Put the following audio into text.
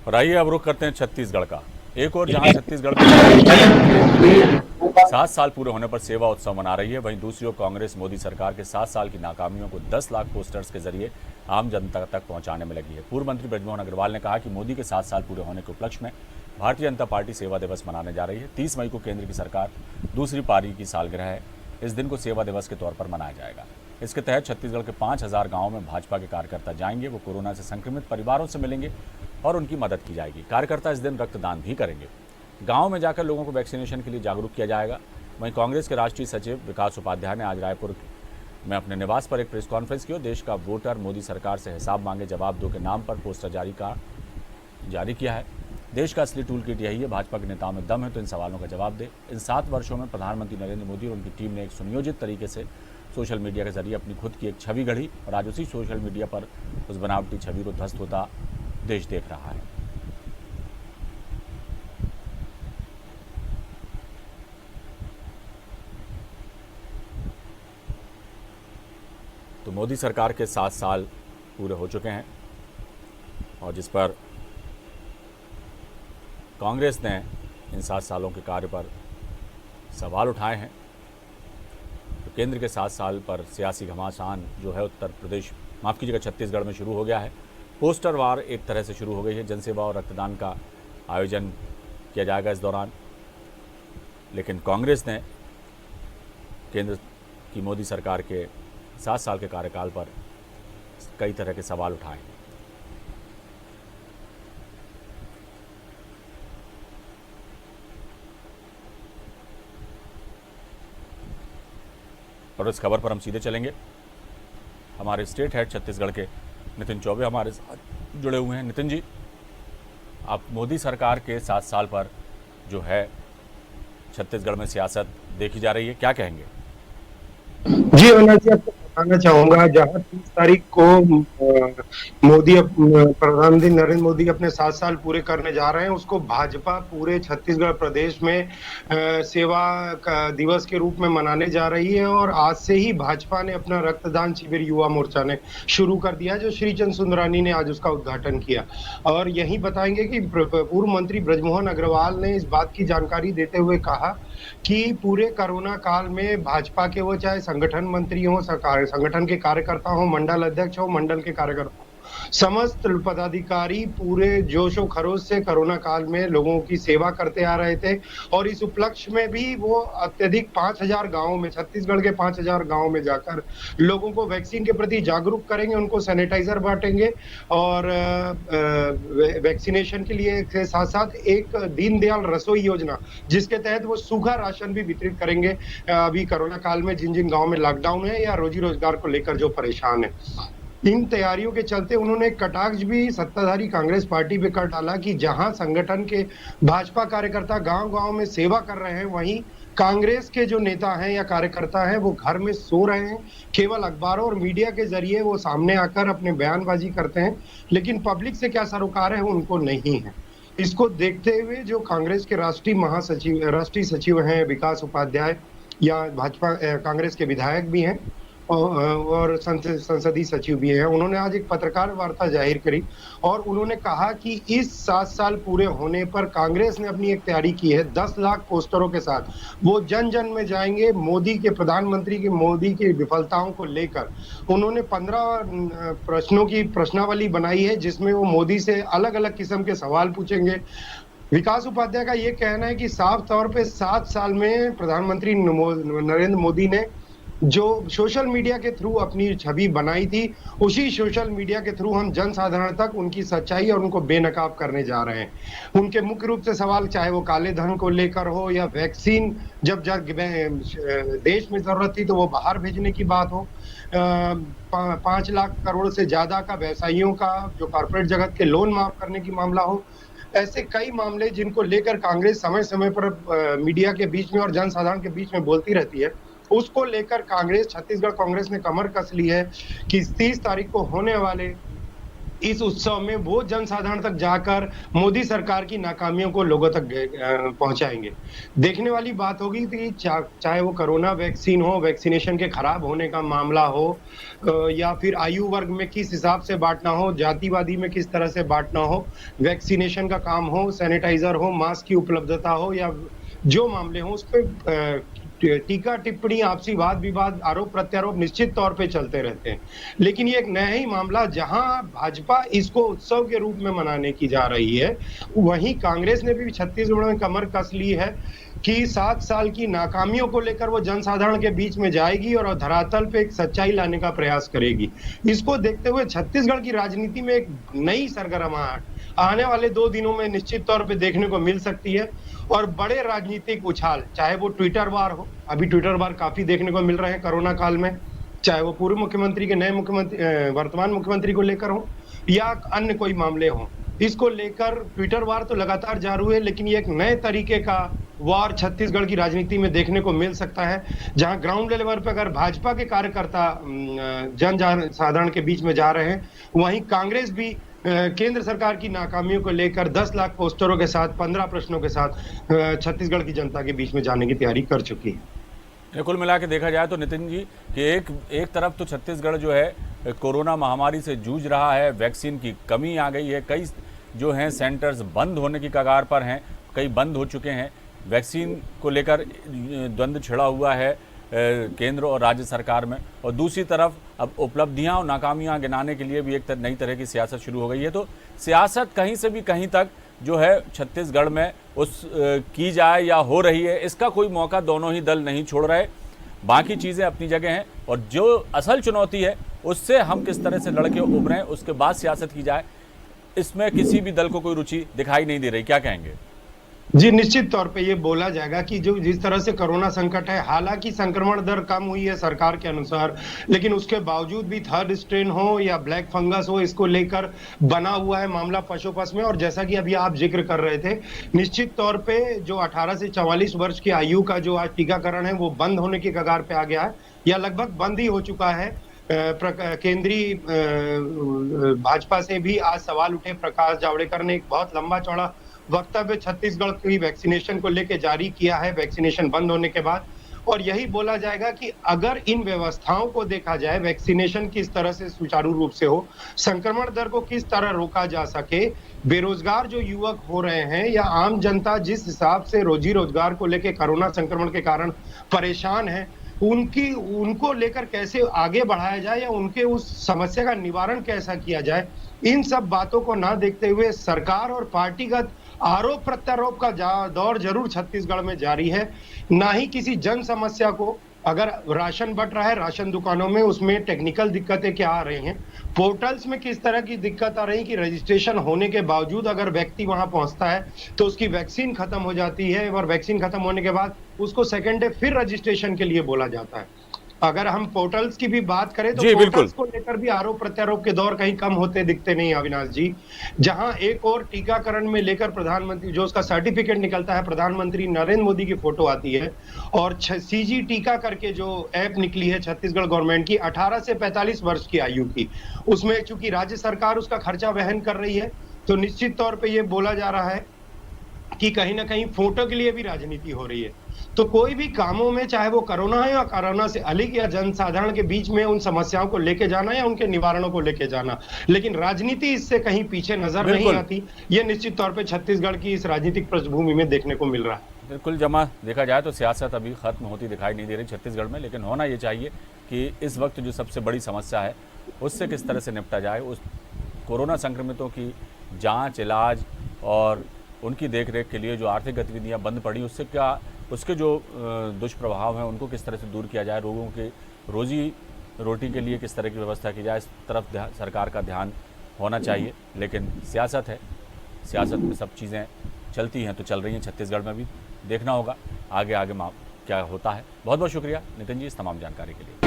और आइए अब रुख करते हैं छत्तीसगढ़ का। एक और जहां छत्तीसगढ़ में 7 साल पूरे होने पर सेवा उत्सव मना रही है, वहीं दूसरी ओर कांग्रेस मोदी सरकार के 7 साल की नाकामियों को 10 लाख पोस्टर्स के जरिए आम जनता तक पहुंचाने में लगी है। पूर्व मंत्री बृजमोहन अग्रवाल ने कहा कि मोदी के 7 साल पूरे होने के उपलक्ष्य में भारतीय जनता पार्टी सेवा दिवस मनाने जा रही है। 30 मई को केंद्र की सरकार दूसरी पारी की सालगिरह है। इस दिन को सेवा दिवस के तौर पर मनाया जाएगा। इसके तहत छत्तीसगढ़ के 5,000 गाँवों में भाजपा के कार्यकर्ता जाएंगे। वो कोरोना से संक्रमित परिवारों से मिलेंगे और उनकी मदद की जाएगी। कार्यकर्ता इस दिन रक्तदान भी करेंगे। गाँव में जाकर लोगों को वैक्सीनेशन के लिए जागरूक किया जाएगा। वहीं कांग्रेस के राष्ट्रीय सचिव विकास उपाध्याय ने आज रायपुर में अपने निवास पर एक प्रेस कॉन्फ्रेंस की और देश का वोटर मोदी सरकार से हिसाब मांगे जवाब दो के नाम पर पोस्टर जारी किया है। देश का असली टूल किट यही है, भाजपा के नेताओं में दम है तो इन सवालों का जवाब दे। इन 7 वर्षों में प्रधानमंत्री नरेंद्र मोदी और उनकी टीम ने एक सुनियोजित तरीके से सोशल मीडिया के जरिए अपनी खुद की एक छवि गढ़ी और आज उसी सोशल मीडिया पर उस बनावटी छवि को ध्वस्त होता देश देख रहा है। तो मोदी सरकार के 7 साल पूरे हो चुके हैं और जिस पर कांग्रेस ने इन 7 सालों के कार्य पर सवाल उठाए हैं। तो केंद्र के 7 साल पर सियासी घमासान जो है उत्तर प्रदेश, माफ़ कीजिएगा, छत्तीसगढ़ में शुरू हो गया है। पोस्टर वार एक तरह से शुरू हो गई है। जनसेवा और रक्तदान का आयोजन किया जाएगा इस दौरान। लेकिन कांग्रेस ने केंद्र की मोदी सरकार के 7 साल के कार्यकाल पर कई तरह के सवाल उठाए। और इस खबर पर हम सीधे चलेंगे। हमारे स्टेट हेड छत्तीसगढ़ के नितिन चौबे हमारे साथ जुड़े हुए हैं। नितिन जी, आप मोदी सरकार के 7 साल पर जो है छत्तीसगढ़ में सियासत देखी जा रही है, क्या कहेंगे? जी अविनाश जी, आपको बताना चाहूंगा, जहां 30 तारीख को प्रधानमंत्री नरेंद्र मोदी अपने 7 साल पूरे करने जा रहे हैं, उसको भाजपा पूरे छत्तीसगढ़ प्रदेश में सेवा का दिवस के रूप में मनाने जा रही है। और आज से ही भाजपा ने अपना रक्तदान शिविर युवा मोर्चा ने शुरू कर दिया, जो श्रीचंद सुंदरानी ने आज उसका उद्घाटन किया। और यही बताएंगे कि पूर्व मंत्री बृजमोहन अग्रवाल ने इस बात की जानकारी देते हुए कहा कि पूरे कोरोना काल में भाजपा के, वो चाहे संगठन मंत्री हो, संगठन के कार्यकर्ता हो, मंडल अध्यक्ष हो, मंडल के कार्यकर्ता, समस्त पदाधिकारी पूरे जोश और खरोश से कोरोना काल में लोगों की सेवा करते आ रहे थे। और इस उपलक्ष्य में भी वो अत्यधिक 5,000 गांवों में, छत्तीसगढ़ के 5,000 गांवों में जाकर लोगों को वैक्सीन के प्रति जागरूक करेंगे, उनको सैनिटाइजर बांटेंगे और वैक्सीनेशन के लिए के साथ साथ एक दीनदयाल रसोई योजना, जिसके तहत वो सूखा राशन भी वितरित करेंगे अभी कोरोना काल में जिन जिन गाँव में लॉकडाउन है या रोजी रोजगार को लेकर जो परेशान है। इन तैयारियों के चलते उन्होंने कटाक्ष भी सत्ताधारी कांग्रेस पार्टी पे कर डाला कि जहां संगठन के भाजपा कार्यकर्ता गांव-गांव में सेवा कर रहे हैं, वहीं कांग्रेस के जो नेता हैं या कार्यकर्ता हैं वो घर में सो रहे हैं। केवल अखबारों और मीडिया के जरिए वो सामने आकर अपने बयानबाजी करते हैं, लेकिन पब्लिक से क्या सरोकार है उनको नहीं है। इसको देखते हुए जो कांग्रेस के राष्ट्रीय सचिव हैं विकास उपाध्याय, या भाजपा कांग्रेस के विधायक भी हैं और संसदीय सचिव भी हैं, उन्होंने आज एक पत्रकार वार्ता जाहिर करी और उन्होंने कहा कि इस 7 साल पूरे होने पर कांग्रेस ने अपनी एक तैयारी की है। 10 लाख पोस्टरों के साथ वो जन जन में जाएंगे। प्रधानमंत्री की मोदी की विफलताओं को लेकर उन्होंने 15 प्रश्नों की प्रश्नावली बनाई है, जिसमें वो मोदी से अलग अलग किस्म के सवाल पूछेंगे। विकास उपाध्याय का ये कहना है कि साफ तौर पे 7 साल में प्रधानमंत्री नरेंद्र मोदी ने जो सोशल मीडिया के थ्रू अपनी छवि बनाई थी, उसी सोशल मीडिया के थ्रू हम जनसाधारण तक उनकी सच्चाई और उनको बेनकाब करने जा रहे हैं। उनके मुख्य रूप से सवाल, चाहे वो काले धन को लेकर हो या वैक्सीन जब देश में जरूरत थी तो वो बाहर भेजने की बात हो, 5 लाख करोड़ से ज्यादा का व्यवसायियों का जो कॉर्पोरेट जगत के लोन माफ करने की मामला हो, ऐसे कई मामले जिनको लेकर कांग्रेस समय समय पर मीडिया के बीच में और जनसाधारण के बीच में बोलती रहती है, उसको लेकर छत्तीसगढ़ कांग्रेस ने कमर कस ली है कि 30 तारीख को होने वाले इस उत्सव में वो जनसाधारण तक जाकर मोदी सरकार की नाकामियों को लोगों तक पहुंचाएंगे। देखने वाली बात होगी कि चाहे वो कोरोना वैक्सीन हो, वैक्सीनेशन के खराब होने का मामला हो, या फिर आयु वर्ग में किस हिसाब से बांटना हो, जातिवादी में किस तरह से बांटना हो, वैक्सीनेशन का काम हो, सैनिटाइजर हो, मास्क की उपलब्धता हो, या जो मामले हों, उस पे टीका टिप्पणी, आपसी वाद विवाद, आरोप प्रत्यारोप निश्चित तौर पे चलते रहते हैं। लेकिन ये एक नया ही मामला, जहां भाजपा इसको उत्सव के रूप में मनाने की जा रही है, वहीं कांग्रेस ने भी छत्तीसगढ़ में कमर कस ली है कि 7 साल की नाकामियों को लेकर वो जनसाधारण के बीच में जाएगी और धरातल पे एक सच्चाई लाने का प्रयास करेगी। इसको देखते हुए छत्तीसगढ़ की राजनीति में एक नई सरगर्माहट आने वाले 2 दिनों में निश्चित तौर पे देखने को मिल सकती है, और बड़े राजनीतिक उछाल, चाहे वो ट्विटर वार हो, अभी ट्विटर वार काफी देखने को मिल रहे हैं कोरोना काल में, चाहे वो पूर्व मुख्यमंत्री के नए मुख्यमंत्री, वर्तमान मुख्यमंत्री को लेकर हो, या अन्य कोई मामले हों, इसको लेकर ट्विटर वार तो लगातार जारी है, लेकिन ये एक नए तरीके का वार छत्तीसगढ़ की राजनीति में देखने को मिल सकता है, जहां ग्राउंड लेवल पर अगर भाजपा के कार्यकर्ता जन साधारण के बीच में जा रहे हैं, वहीं कांग्रेस भी केंद्र सरकार की नाकामियों को लेकर 10 लाख पोस्टरों के साथ, 15 प्रश्नों के साथ छत्तीसगढ़ की जनता के बीच में जाने की तैयारी कर चुकी है। कुल मिला के देखा जाए तो नितिन जी कि एक तरफ तो छत्तीसगढ़ जो है कोरोना महामारी से जूझ रहा है, वैक्सीन की कमी आ गई है, कई जो हैं सेंटर्स बंद होने की कगार पर हैं, कई बंद हो चुके हैं, वैक्सीन को लेकर द्वंद्व छिड़ा हुआ है केंद्र और राज्य सरकार में, और दूसरी तरफ अब उपलब्धियां और नाकामियां गिनाने के लिए भी एक नई तरह की सियासत शुरू हो गई है। तो सियासत कहीं से भी कहीं तक जो है छत्तीसगढ़ में उस की जाए या हो रही है, इसका कोई मौका दोनों ही दल नहीं छोड़ रहे। बाकी चीज़ें अपनी जगह हैं, और जो असल चुनौती है उससे हम किस तरह से लड़के उभरें, उसके बाद सियासत की जाए, इसमें किसी भी दल को कोई रुचि दिखाई नहीं दे रही। क्या कहेंगे? जी, निश्चित तौर पे ये बोला जाएगा कि जो जिस तरह से कोरोना संकट है, हालांकि संक्रमण दर कम हुई है सरकार के अनुसार, लेकिन उसके बावजूद भी थर्ड स्ट्रेन हो या ब्लैक फंगस हो, इसको लेकर बना हुआ है मामला पशुपस में। और जैसा कि अभी आप जिक्र कर रहे थे, निश्चित तौर पे जो 18 से 44 वर्ष की आयु का जो आज टीकाकरण है, वो बंद होने की कगार पे आ गया है, या लगभग बंद ही हो चुका है। केंद्रीय भाजपा से भी आज सवाल उठे। प्रकाश जावड़ेकर ने एक बहुत लंबा चौड़ा वक्तव्य छत्तीसगढ़ की वैक्सीनेशन को लेकर जारी किया है, वैक्सीनेशन बंद होने के बाद, और यही बोला जाएगा कि अगर इन व्यवस्थाओं को देखा जाए, वैक्सीनेशन किस तरह से सुचारू रूप से हो, संक्रमण दर को किस तरह रोका जा सके, बेरोजगार जो युवक हो रहे हैं या आम जनता जिस हिसाब से रोजी रोजगार को लेकर कोरोना संक्रमण के कारण परेशान है, उनको लेकर कैसे आगे बढ़ाया जाए या उनके उस समस्या का निवारण कैसा किया जाए, इन सब बातों को ना देखते हुए सरकार और पार्टीगत आरोप प्रत्यारोप का दौर जरूर छत्तीसगढ़ में जारी है। ना ही किसी जन समस्या को, अगर राशन बंट रहा है राशन दुकानों में, उसमें टेक्निकल दिक्कतें क्या आ रही हैं, पोर्टल्स में किस तरह की दिक्कत आ रही है कि रजिस्ट्रेशन होने के बावजूद अगर व्यक्ति वहां पहुंचता है तो उसकी वैक्सीन खत्म हो जाती है, और वैक्सीन खत्म होने के बाद उसको सेकेंड डे फिर रजिस्ट्रेशन के लिए बोला जाता है। अगर हम पोर्टल्स की भी बात करें तो पोर्टल्स को लेकर भी आरोप प्रत्यारोप के दौर कहीं कम होते दिखते नहीं अविनाश जी। जहां एक और टीकाकरण में लेकर प्रधानमंत्री जो उसका सर्टिफिकेट निकलता है, प्रधानमंत्री नरेंद्र मोदी की फोटो आती है, और सीजी टीका करके जो ऐप निकली है छत्तीसगढ़ गवर्नमेंट की 18 से 45 वर्ष की आयु की, उसमें चूंकि राज्य सरकार उसका खर्चा वहन कर रही है, तो निश्चित तौर पर यह बोला जा रहा है कि कहीं ना कहीं फोटो के लिए भी राजनीति हो रही है। तो कोई भी कामों में, चाहे वो कोरोना है या कोरोना से अलग, या जनसाधारण के बीच में उन समस्याओं को लेके जाना या उनके निवारणों को लेके जाना, लेकिन राजनीति इससे कहीं पीछे नजर नहीं आती। ये निश्चित तौर पे छत्तीसगढ़ की इस राजनीतिक पृष्ठभूमि में देखने को मिल रहा है। बिल्कुल, जमा देखा जाए तो सियासत अभी खत्म होती दिखाई नहीं दे रही छत्तीसगढ़ में, लेकिन होना ये चाहिए कि इस वक्त जो सबसे बड़ी समस्या है उससे किस तरह से निपटा जाए। उस कोरोना संक्रमितों की जाँच, इलाज और उनकी देखरेख के लिए जो आर्थिक गतिविधियां बंद पड़ी, उसके जो दुष्प्रभाव हैं उनको किस तरह से दूर किया जाए, लोगों के रोजी रोटी के लिए किस तरह की व्यवस्था की जाए, इस तरफ सरकार का ध्यान होना चाहिए। लेकिन सियासत है, सियासत में सब चीज़ें चलती हैं तो चल रही हैं, छत्तीसगढ़ में भी देखना होगा आगे क्या होता है। बहुत बहुत शुक्रिया नितिन जी इस तमाम जानकारी के लिए।